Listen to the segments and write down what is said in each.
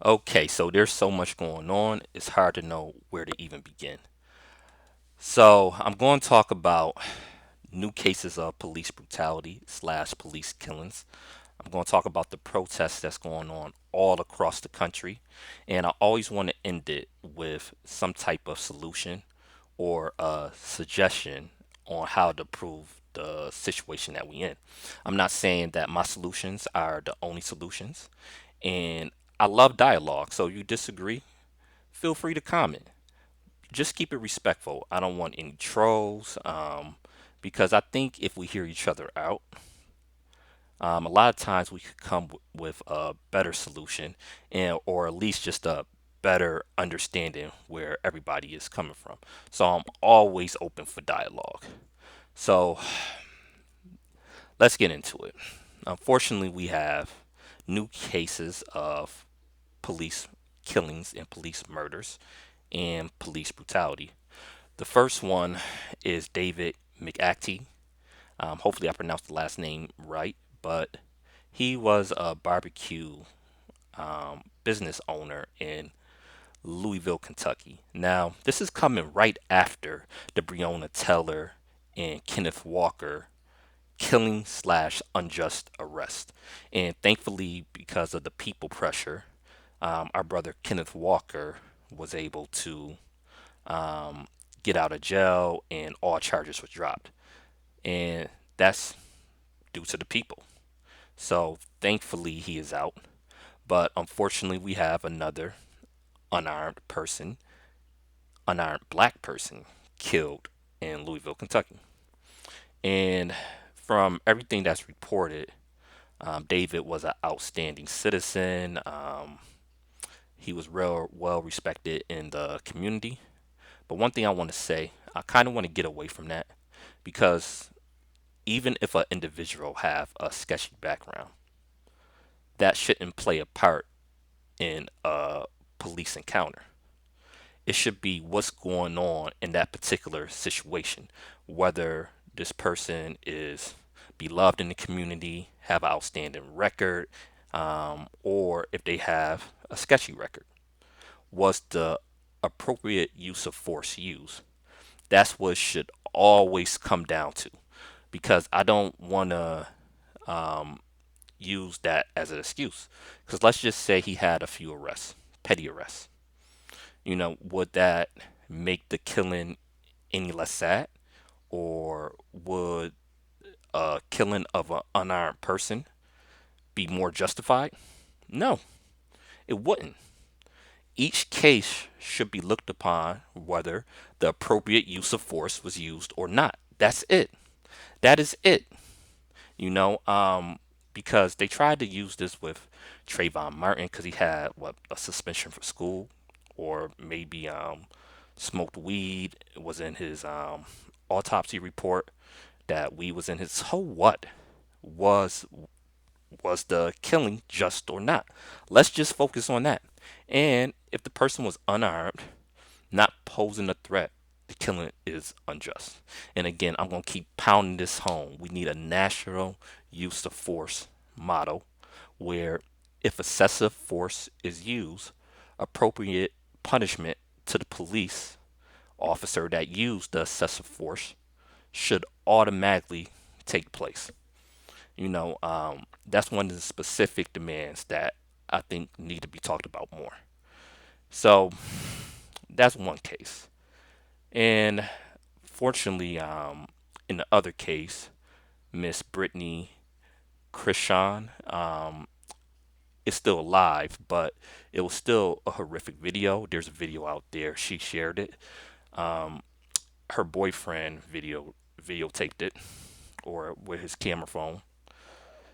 Okay, so there's so much going on, it's hard to know where to even begin. So I'm going to talk about new cases of police brutality slash police killings. I'm going to talk about the protests that's going on all across the country. And I always want to end it with some type of solution or a suggestion on how to improve the situation that we in. I'm not saying that my solutions are the only solutions. And I love dialogue. So if you disagree, feel free to comment. Just keep it respectful. I don't want any trolls, because I think if we hear each other out, a lot of times we could come with a better solution, and or at least just a better understanding where everybody is coming from. So I'm always open for dialogue. So let's get into it. Unfortunately, we have new cases of police killings and police murders and police brutality. The first one is David McAtee. Hopefully, I pronounced the last name right, but he was a barbecue business owner in Louisville, Kentucky. Now, this is coming right after the Breonna Taylor and Kenneth Walker killing slash unjust arrest. And thankfully, because of the people pressure, our brother Kenneth Walker was able to um, get out of jail and all charges were dropped. And that's due to the people. So thankfully, he is out. But unfortunately, we have another unarmed person, unarmed black person, killed in Louisville, Kentucky. And from everything that's reported, David was an outstanding citizen. He was real well respected in the community. But one thing I want to say, I kind of want to get away from that because even if an individual have a sketchy background, that shouldn't play a part in a police encounter. It should be what's going on in that particular situation, whether this person is beloved in the community, have an outstanding record, or if they have a sketchy record. Was the appropriate use of force used? That's what it should always come down to, because I don't want to um, use that as an excuse. Because let's just say he had a few arrests, petty arrests. Would that make the killing any less sad? Or would a killing of an unarmed person be more justified? No, it wouldn't. Each case should be looked upon whether the appropriate use of force was used or not. That's it. That is it. You know, because they tried to use this with Trayvon Martin because he had what, a suspension from school, or maybe smoked weed. It was in his autopsy report that weed was in his. So what? Was was the killing just or not? Let's just focus on that. And if the person was unarmed, not posing a threat, the killing is unjust. And again, I'm going to keep pounding this home. We need a national use of force model where if excessive force is used, appropriate punishment to the police officer that used the excessive force should automatically take place. That's one of the specific demands that I think need to be talked about more. So that's one case. And fortunately, in the other case, Miss Brittany Krishan is still alive, but it was still a horrific video. There's a video out there. She shared it. Um, Her boyfriend videotaped it, or with his camera phone.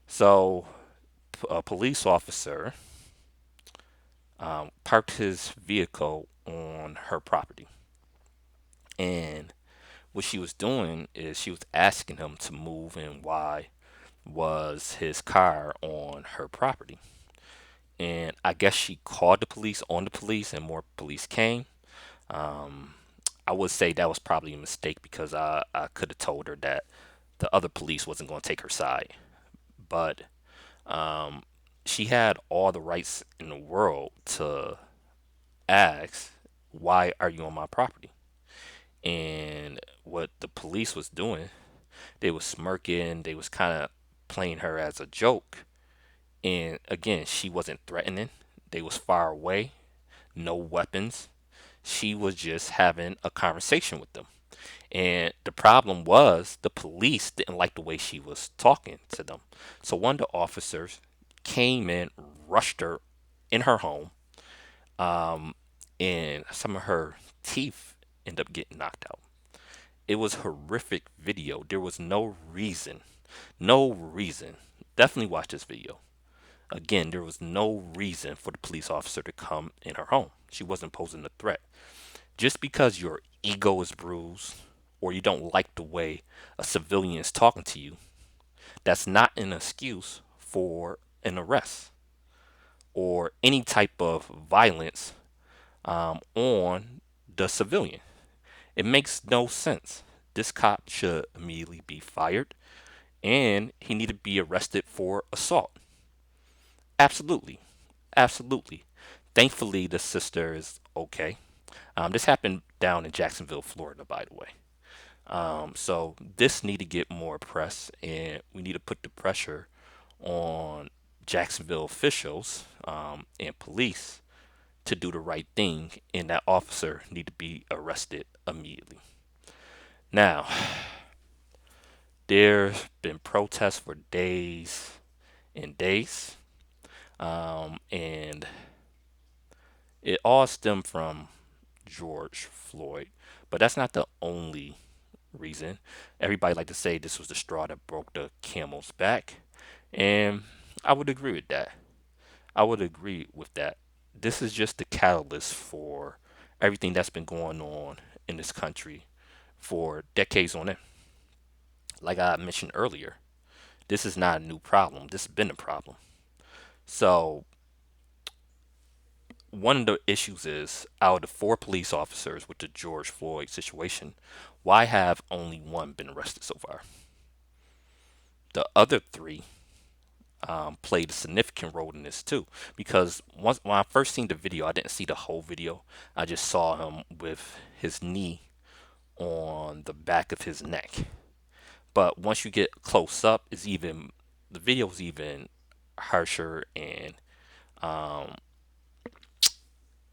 So a police officer parked his vehicle on her property, and what she was doing is she was asking him to move, and why was his car on her property. And I guess she called the police on the police, and more police came. Um, I would say that was probably a mistake because I could have told her that the other police wasn't going to take her side. But she had all the rights in the world to ask, "Why are you on my property?" And what the police was doing, they was smirking, they was kind of playing her as a joke. And again, she wasn't threatening. They was far away, no weapons. She was just having a conversation with them. And the problem was the police didn't like the way she was talking to them. So one of the officers came in, rushed her in her home, um, and some of her teeth ended up getting knocked out. It was horrific video. There was no reason, no reason. Definitely watch this video. Again, there was no reason for the police officer to come in her home. She wasn't posing a threat. Just because your ego is bruised or you don't like the way a civilian is talking to you, that's not an excuse for an arrest or any type of violence on the civilian. It makes no sense. This cop should immediately be fired and he need to be arrested for assault. Absolutely. Absolutely. Thankfully, the sister is okay. This happened down in Jacksonville, Florida, by the way. So this need to get more press, and we need to put the pressure on Jacksonville officials and police to do the right thing, and that officer need to be arrested immediately. Now, there's been protests for days and days, and it all stemmed from George Floyd, but that's not the only reason. Everybody like to say this was the straw that broke the camel's back, and I would agree with that. I would agree with that. This is just the catalyst for everything that's been going on in this country for decades on end. Like I mentioned earlier, this is not a new problem. This has been a problem. So one of the issues is out of the four police officers with the George Floyd situation, why have only one been arrested so far? The other three played a significant role in this too. Because once when I first seen the video, I didn't see the whole video. I just saw him with his knee on the back of his neck. But once you get close up, it's even the video's even harsher and um,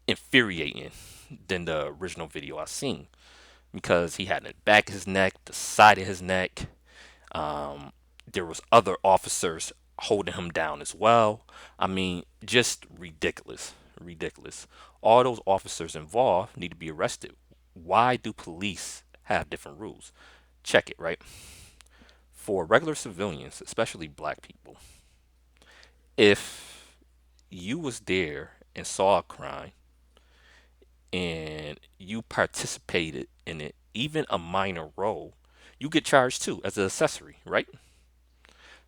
infuriating than the original video I seen because he had the back of his neck, the side of his neck. Um, there was other officers holding him down as well. I mean, just ridiculous, ridiculous. All those officers involved need to be arrested. Why do police have different rules? Check it, right? For regular civilians, especially black people, if you was there and saw a crime and you participated in it, even a minor role, you get charged too as an accessory, right?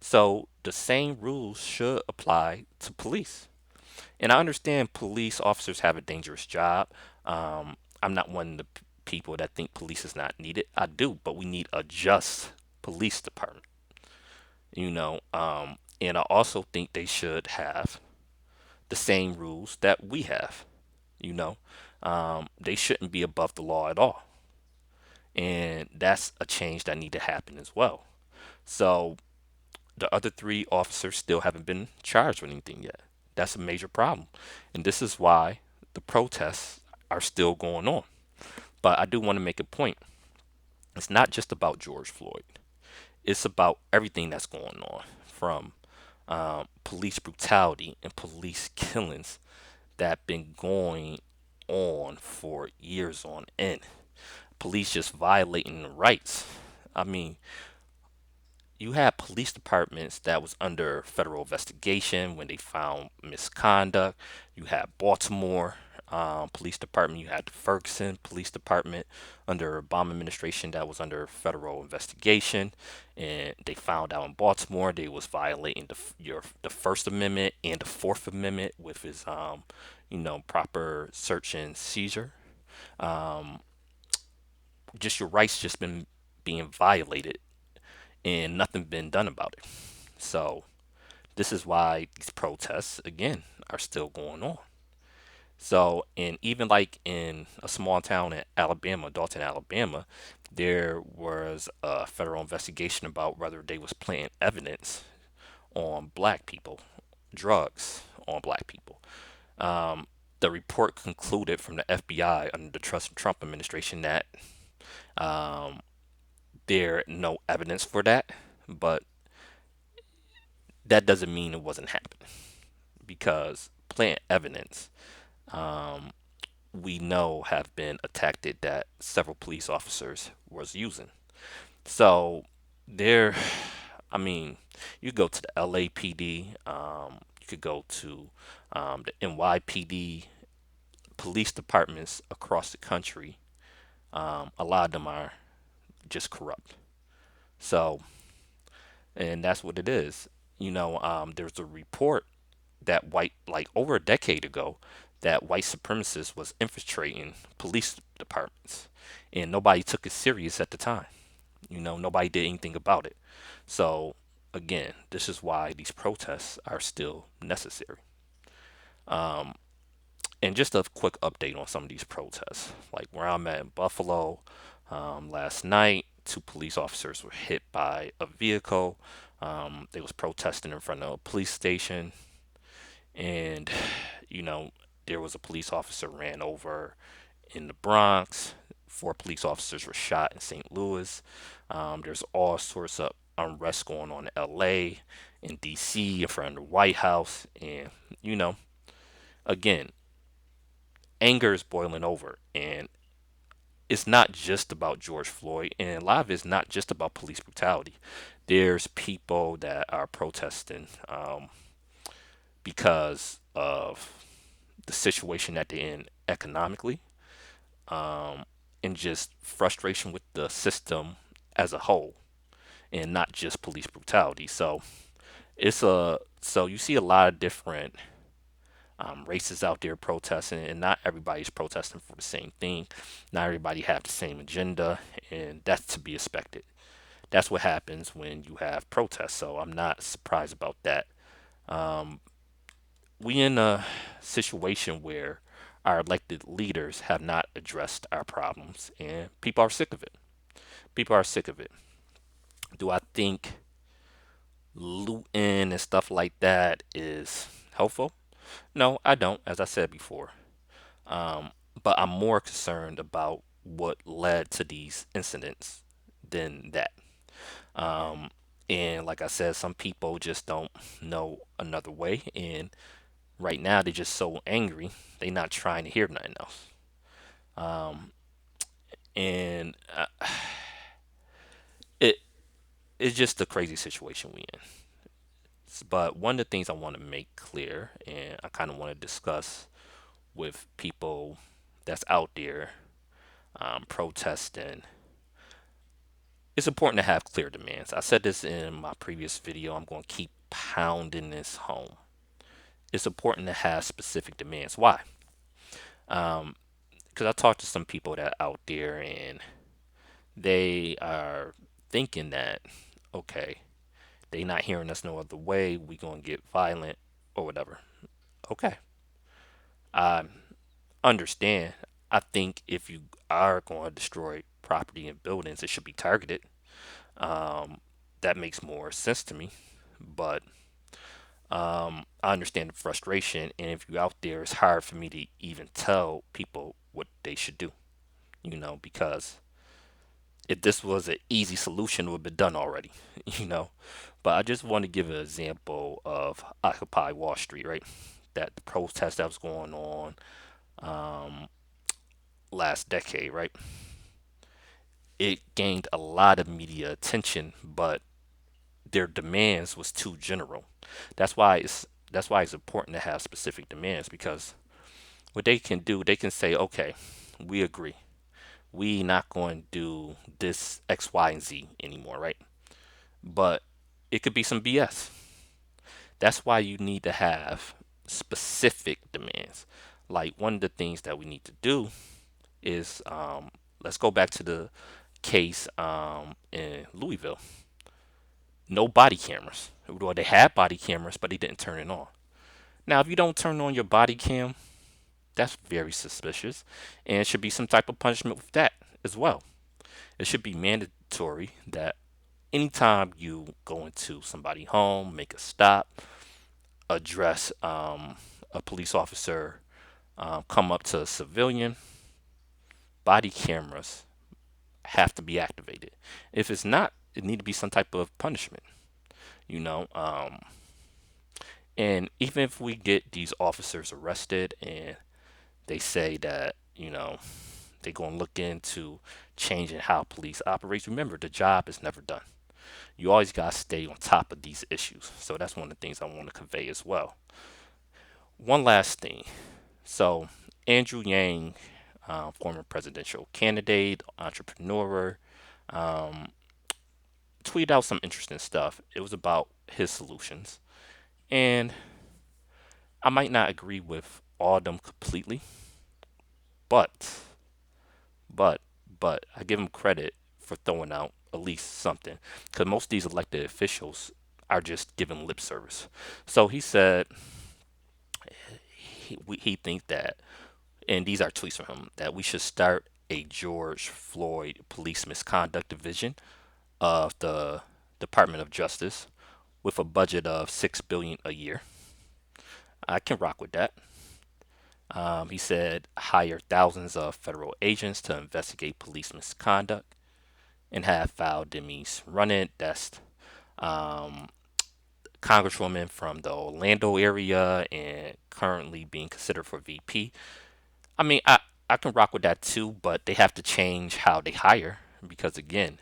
So the same rules should apply to police. And I understand police officers have a dangerous job. I'm not one of the people that think police is not needed. I do, but we need a just police department, you know. And I also think they should have the same rules that we have, you know. They shouldn't be above the law at all. And that's a change that need to happen as well. So the other three officers still haven't been charged with anything yet. That's a major problem. And this is why the protests are still going on. But I do want to make a point. It's not just about George Floyd, it's about everything that's going on from police brutality and police killings that have been going on for years on end. Police just violating the rights. I mean, you had police departments that was under federal investigation when they found misconduct. You had Baltimore Police Department. You had the Ferguson Police Department under Obama administration that was under federal investigation, and they found out in Baltimore they was violating the First Amendment and the Fourth Amendment with his proper search and seizure. Um, just your rights just been being violated and nothing been done about it. So This is why these protests, again, are still going on. So, and even like in a small town in Alabama, Dalton, Alabama, there was a federal investigation about whether they was planting evidence on black people, drugs on black people. The report concluded from the FBI under the Trump administration that there no evidence for that, but that doesn't mean it wasn't happening because plant evidence we know have been a tactic that several police officers was using. So there, I mean, you go to the LAPD, you could go to the NYPD, police departments across the country. A lot of them are just corrupt. So, and that's what it is. There's a report that like over a decade ago, that white supremacists was infiltrating police departments, and nobody took it serious at the time. Nobody did anything about it. So, again, this is why these protests are still necessary. And just a quick update on some of these protests. Like where I'm at in Buffalo, last night, two police officers were hit by a vehicle. They was protesting in front of a police station, and you know, there was a police officer ran over in the Bronx. Four police officers were shot in St. Louis. There's all sorts of unrest going on in LA, in DC, in front of the White House. And, you know, again, anger is boiling over. And it's not just about George Floyd. And a lot of it's not just about police brutality. There's people that are protesting because of the situation that they're in economically, and just frustration with the system as a whole, and not just police brutality. So you see a lot of different races out there protesting, and not everybody's protesting for the same thing. Not everybody have the same agenda, and that's to be expected. That's what happens when you have protests. So I'm not surprised about that. We in a situation where our elected leaders have not addressed our problems, and people are sick of it. People are sick of it. Do I think looting and stuff like that is helpful? No, I don't, as I said before. But I'm more concerned about what led to these incidents than that. And like I said, some people just don't know another way. And right now, they're just so angry, they're not trying to hear nothing else. And it it's just a crazy situation we in. But one of the things I want to make clear, and I kind of want to discuss with people that's out there protesting, it's important to have clear demands. I said this in my previous video. I'm going to keep pounding this home. It's important to have specific demands. Why? Because I talked to some people that are out there, and they are thinking that, okay, they not hearing us no other way. We gonna get violent or whatever. Okay, I understand. I think if you are going to destroy property and buildings, it should be targeted. That makes more sense to me. But I understand the frustration, and if you're out there, it's hard for me to even tell people what they should do. Because if this was an easy solution, it would have been done already. you know. But I just want to give an example of Occupy Wall Street, right? That the protest that was going on last decade, right? It gained a lot of media attention, but their demands was too general. That's why it's important to have specific demands, because what they can do, they can say, okay, we agree. We not going to do this X, Y, and Z anymore, right? But it could be some BS. That's why you need to have specific demands. Like one of the things that we need to do is, let's go back to the case in Louisville. No body cameras. Well, they had body cameras, but they didn't turn it on. Now, if you don't turn on your body cam, that's very suspicious, and it should be some type of punishment with that as well. It should be mandatory that anytime you go into somebody's home, make a stop, address a police officer, come up to a civilian, body cameras have to be activated. If it's not, it need to be some type of punishment, you know. And even if we get these officers arrested and they say that, they're going to look into changing how police operates, remember the job is never done. You always got to stay on top of these issues. So that's one of the things I want to convey as well. One last thing. So, Andrew Yang, former presidential candidate, entrepreneur, um, tweeted out some interesting stuff. It was about his solutions. And I might not agree with all of them completely, but, but, but I give him credit for throwing out at least something. Because most of these elected officials are just giving lip service. So he said he thinks that, and these are tweets from him, that we should start a George Floyd police misconduct division of the Department of Justice with a budget of $6 billion a year. I can rock with that. He said hire thousands of federal agents to investigate police misconduct and have Val Demings run it. That's um, Congresswoman from the Orlando area and currently being considered for VP. I mean, I can rock with that too, but they have to change how they hire because again,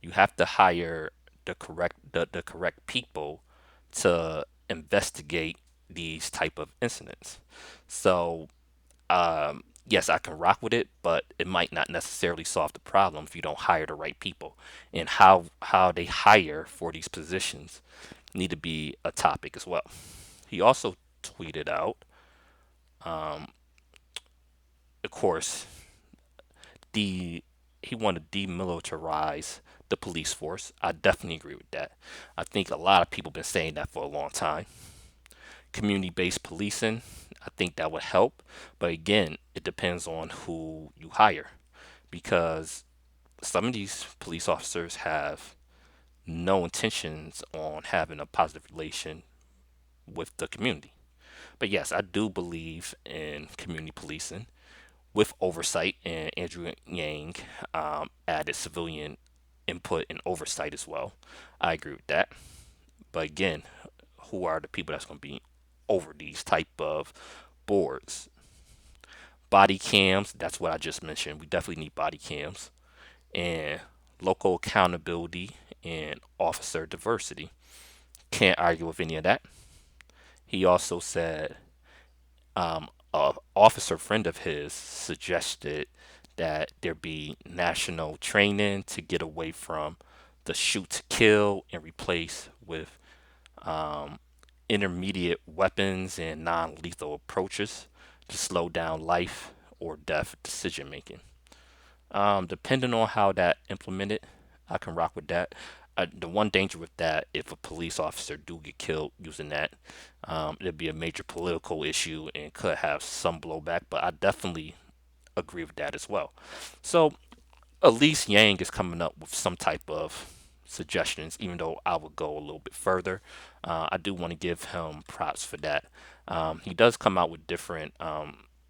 you have to hire the correct people to investigate these type of incidents. So yes, I can rock with it, but it might not necessarily solve the problem if you don't hire the right people. And how they hire for these positions need to be a topic as well. He also tweeted out, of course, the he wanted to demilitarize the police force. I definitely agree with that. I think a lot of people have been saying that for a long time. Community-based policing, I think that would help, but again, it depends on who you hire because some of these police officers have no intentions on having a positive relation with the community. But yes, I do believe in community policing with oversight, and Andrew Yang added civilian input and oversight as well. I agree with that. But again, who are the people that's going to be over these type of boards? Body cams, that's what I just mentioned. We definitely need body cams and local accountability and officer diversity. Can't argue with any of that. He also said a officer friend of his suggested that there be national training to get away from the shoot to kill and replace with um, intermediate weapons and non-lethal approaches to slow down life or death decision making. Depending on how that implemented, I can rock with that. The one danger with that, if a police officer do get killed using that, it'd be a major political issue and could have some blowback. But I definitely agree with that as well. So at least Yang is coming up with some type of suggestions, even though I would go a little bit further. I do want to give him props for that. He does come out with different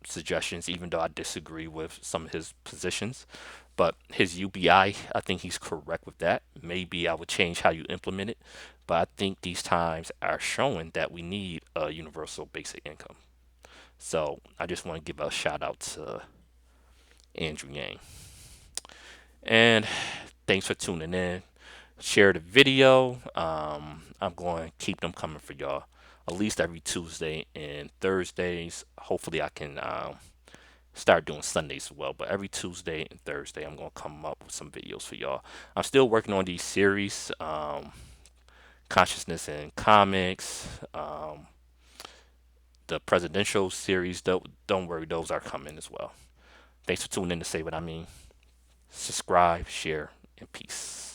suggestions, even though I disagree with some of his positions. But his UBI, I think he's correct with that. Maybe I would change how you implement it, but I think these times are showing that we need a universal basic income. So I just want to give a shout out to Andrew Yang. And thanks for tuning in. Share the video. I'm going to keep them coming for y'all at least every Tuesday and Thursdays. Hopefully, I can start doing Sundays as well. But every Tuesday and Thursday, I'm going to come up with some videos for y'all. I'm still working on these series, Consciousness and Comics, the presidential series. Don't worry, those are coming as well. Thanks for tuning in to Say What I Mean. Subscribe, share, and peace.